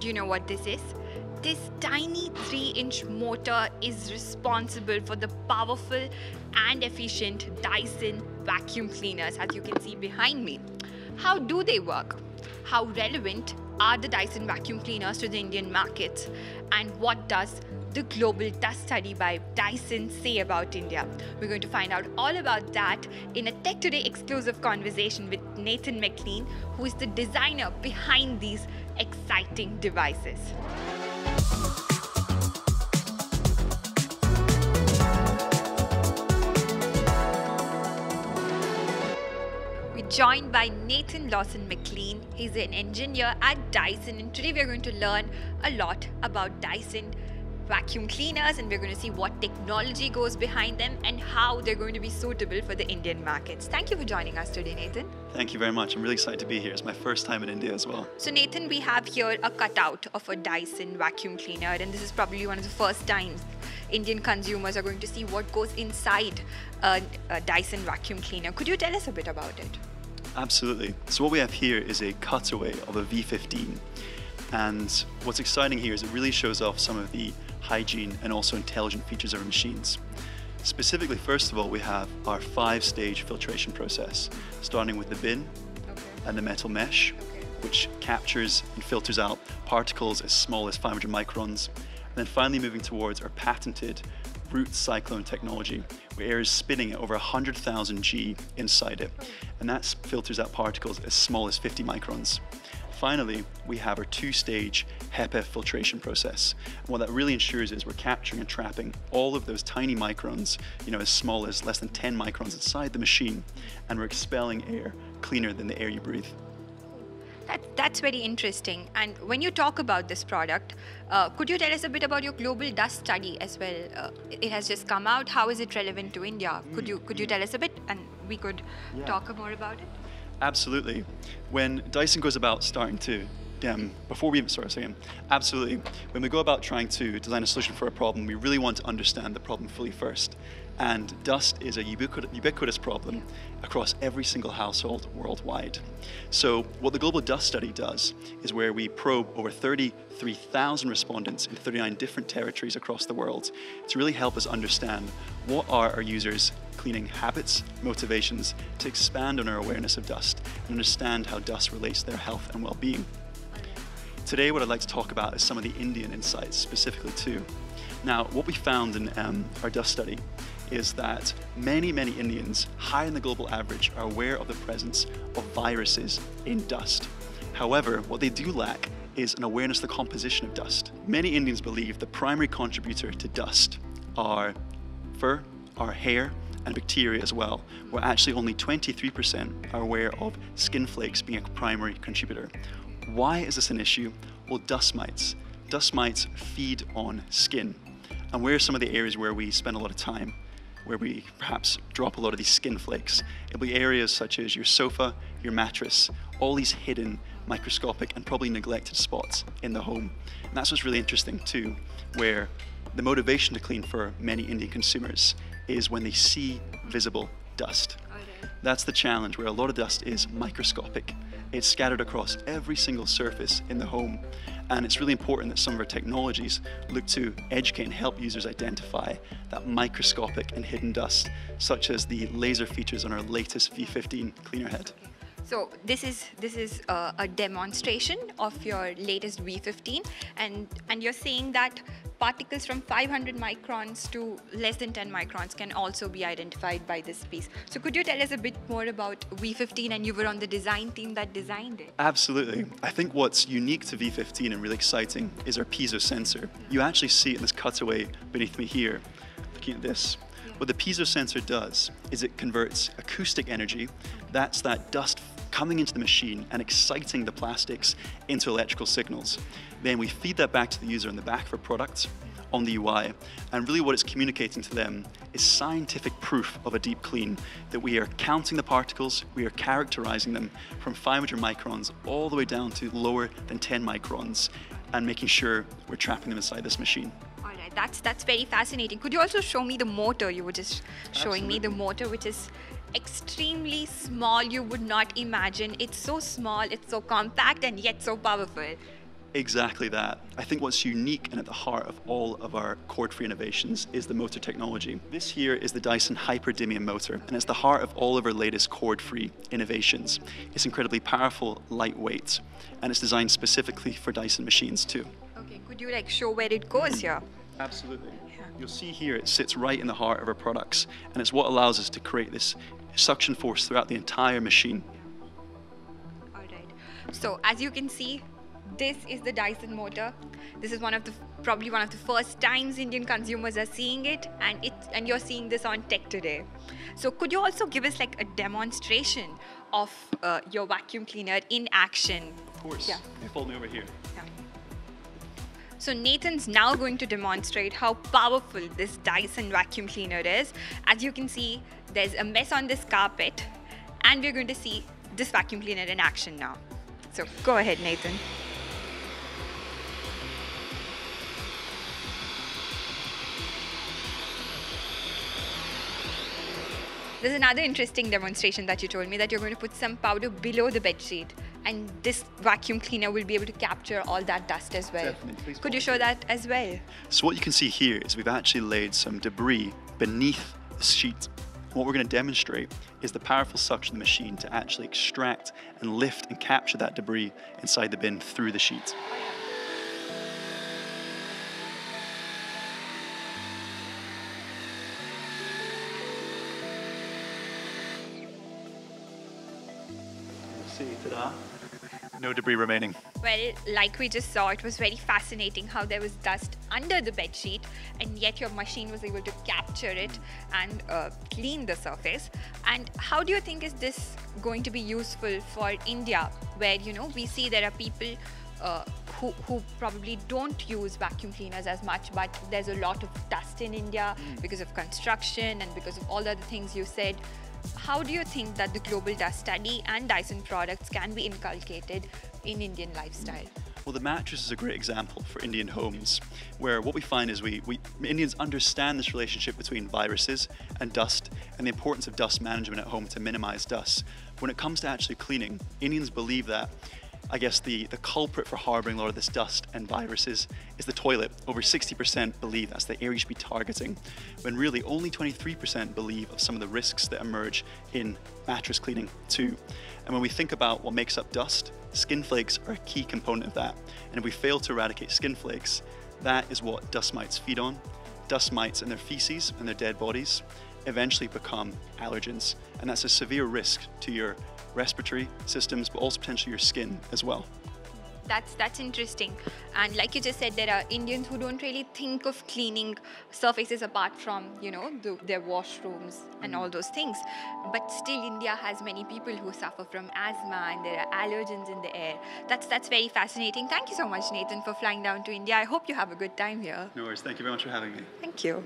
Do you know what this is? This tiny 3-inch motor is responsible for the powerful and efficient Dyson vacuum cleaners, as you can see behind me. How do they work? How relevant are the Dyson vacuum cleaners to the Indian market? And what does the Global Dust Study by Dyson say about India? We're going to find out all about that in a Tech Today exclusive conversation with Nathan McLean, who is the designer behind these exciting devices. We're joined by Nathan Lawson McLean. He's an engineer at Dyson, and today we're going to learn a lot about Dyson vacuum cleaners, and we're going to see what technology goes behind them and how they're going to be suitable for the Indian markets. Thank you for joining us today, Nathan. Thank you very much. I'm really excited to be here. It's my first time in India as well. So Nathan, we have here a cutout of a Dyson vacuum cleaner, and this is probably one of the first times Indian consumers are going to see what goes inside a Dyson vacuum cleaner. Could you tell us a bit about it? Absolutely. So what we have here is a cutaway of a V15. And what's exciting here is it really shows off some of the hygiene and also intelligent features of our machines. Specifically, first of all, we have our 5-stage filtration process, starting with the bin and the metal mesh, which captures and filters out particles as small as 500 microns. And then finally moving towards our patented root cyclone technology, where air is spinning at over 100,000 G inside it. And that filters out particles as small as 50 microns. Finally, we have our 2-stage HEPA filtration process. And what that really ensures is we're capturing and trapping all of those tiny microns, as small as less than 10 microns inside the machine, and we're expelling air cleaner than the air you breathe. That's very interesting. And when you talk about this product, could you tell us a bit about your Global Dust Study as well? It has just come out. How is it relevant to India? Could you tell us a bit, and we could talk more about it? Absolutely. When Dyson goes about starting to, absolutely. When we go about trying to design a solution for a problem, we really want to understand the problem fully first. And dust is a ubiquitous problem across every single household worldwide. So what the Global Dust Study does is where we probe over 33,000 respondents in 39 different territories across the world to really help us understand what are our users' cleaning habits, motivations, to expand on our awareness of dust and understand how dust relates to their health and well-being. Today, what I'd like to talk about is some of the Indian insights specifically too. Now, what we found in our dust study is that many Indians, higher than the global average, are aware of the presence of viruses in dust. However, what they do lack is an awareness of the composition of dust. Many Indians believe the primary contributor to dust are fur, our hair, and bacteria as well, where actually only 23% are aware of skin flakes being a primary contributor. Why is this an issue? Well, dust mites. Dust mites feed on skin. And where are some of the areas where we spend a lot of time, where we perhaps drop a lot of these skin flakes? It'll be areas such as your sofa, your mattress, all these hidden, microscopic and probably neglected spots in the home. And that's what's really interesting too, where the motivation to clean for many Indian consumers is when they see visible dust. That's the challenge, where a lot of dust is microscopic. It's scattered across every single surface in the home. And it's really important that some of our technologies look to educate and help users identify that microscopic and hidden dust, such as the laser features on our latest V15 cleaner head. So this is a demonstration of your latest V15, and you're saying that particles from 500 microns to less than 10 microns can also be identified by this piece. So could you tell us a bit more about V15, and you were on the design team that designed it? Absolutely. I think what's unique to V15 and really exciting is our piezo sensor. You actually see it in this cutaway beneath me here, looking at this. What the piezo sensor does is it converts acoustic energy, that's that dust coming into the machine and exciting the plastics into electrical signals. Then we feed that back to the user in the back of our product on the UI, and really what it's communicating to them is scientific proof of a deep clean, that we are counting the particles, we are characterizing them from 500 microns all the way down to lower than 10 microns, and making sure we're trapping them inside this machine. All right, that's very fascinating. Could you also show me the motor? You were just showing me the motor, which is extremely small. You would not imagine. It's so small, it's so compact, and yet so powerful. Exactly that. I think what's unique and at the heart of all of our cord-free innovations is the motor technology. This here is the Dyson Hyperdymium motor, and it's the heart of all of our latest cord-free innovations. It's incredibly powerful, lightweight, and it's designed specifically for Dyson machines too. Okay, could you like show where it goes here? Absolutely. You'll see here it sits right in the heart of our products, and it's what allows us to create this suction force throughout the entire machine. All right. So as you can see, this is the Dyson motor. This is probably one of the first times Indian consumers are seeing it, and you're seeing this on Tech Today. So could you also give us like a demonstration of your vacuum cleaner in action? Of course. Yeah. Follow me over here. Yeah. So Nathan's now going to demonstrate how powerful this Dyson vacuum cleaner is. As you can see, there's a mess on this carpet, and we're going to see this vacuum cleaner in action now. So go ahead, Nathan. There's another interesting demonstration that you told me, that you're going to put some powder below the bed sheet, and this vacuum cleaner will be able to capture all that dust as well. Definitely. Please Could you show that as well? So what you can see here is we've actually laid some debris beneath the sheet. What we're going to demonstrate is the powerful suction of the machine to actually extract and lift and capture that debris inside the bin through the sheet. See, ta-da. No debris remaining. Well, like we just saw, it was very fascinating how there was dust under the bed sheet, and yet your machine was able to capture it and clean the surface. And how do you think is this going to be useful for India, where we see there are people who probably don't use vacuum cleaners as much, but there's a lot of dust in India because of construction and because of all the other things you said. How do you think that the Global Dust Study and Dyson products can be inculcated in Indian lifestyle? Well, the mattress is a great example for Indian homes, where what we find is we Indians understand this relationship between viruses and dust, and the importance of dust management at home to minimize dust. When it comes to actually cleaning, Indians believe that, I guess, the culprit for harboring a lot of this dust and viruses is the toilet. Over 60% believe that's the area you should be targeting, when really only 23% believe of some of the risks that emerge in mattress cleaning too. And when we think about what makes up dust, skin flakes are a key component of that. And if we fail to eradicate skin flakes, that is what dust mites feed on. Dust mites and their feces and their dead bodies eventually become allergens. And that's a severe risk to your respiratory systems, but also potentially your skin as well. That's interesting. And like you just said, there are Indians who don't really think of cleaning surfaces apart from, their washrooms and all those things. But still, India has many people who suffer from asthma, and there are allergens in the air. That's very fascinating. Thank you so much, Nathan, for flying down to India. I hope you have a good time here. No worries. Thank you very much for having me. Thank you.